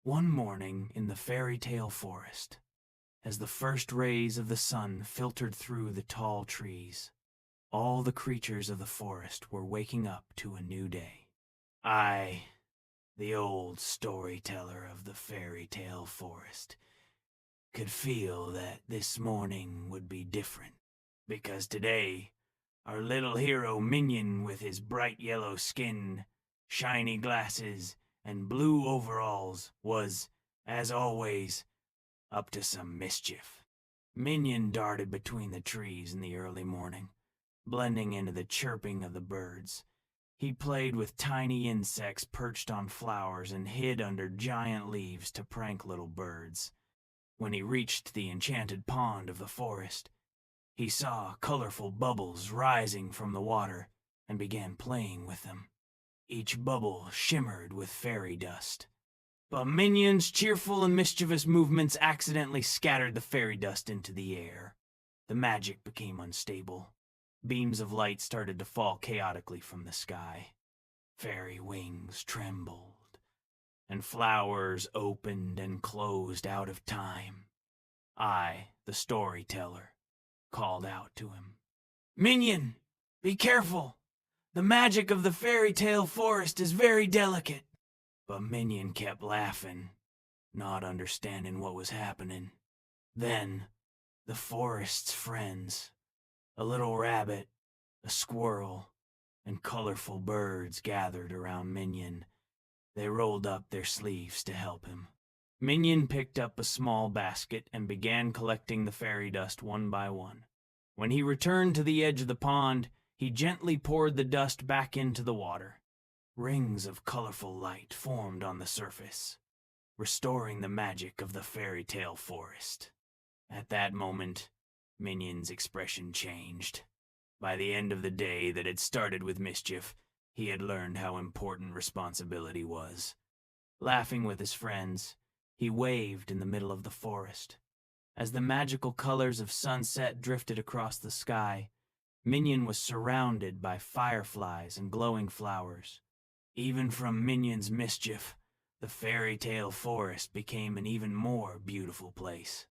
One morning in the Fairytale forest, as the first rays of the sun filtered through the tall trees, all the creatures of the forest were waking up to a new day. I, the old storyteller of the Fairytale forest, could feel that this morning would be different, because today, our little hero Minion, with his bright yellow skin, shiny glasses, and blue overalls, was, as always, up to some mischief. Minion darted between the trees in the early morning, blending into the chirping of the birds. He played with tiny insects perched on flowers and hid under giant leaves to prank little birds. When he reached the enchanted pond of the forest, he saw colorful bubbles rising from the water and began playing with them. Each bubble shimmered with fairy dust. But Minion's cheerful and mischievous movements accidentally scattered the fairy dust into the air. The magic became unstable. Beams of light started to fall chaotically from the sky. Fairy wings trembled, and flowers opened and closed out of time. I, the storyteller, called out to him, "Minion, be careful! The magic of the Fairytale forest is very delicate." But Minion kept laughing, not understanding what was happening. Then, the forest's friends, a little rabbit, a squirrel, and colorful birds gathered around Minion. They rolled up their sleeves to help him. Minion picked up a small basket and began collecting the fairy dust one by one. When he returned to the edge of the pond, he gently poured the dust back into the water. Rings of colorful light formed on the surface, restoring the magic of the Fairytale forest. At that moment, Minion's expression changed. By the end of the day that had started with mischief, he had learned how important responsibility was. Laughing with his friends, he waved in the middle of the forest. As the magical colors of sunset drifted across the sky, Minion was surrounded by fireflies and glowing flowers. Even from Minion's mischief, the Fairytale forest became an even more beautiful place.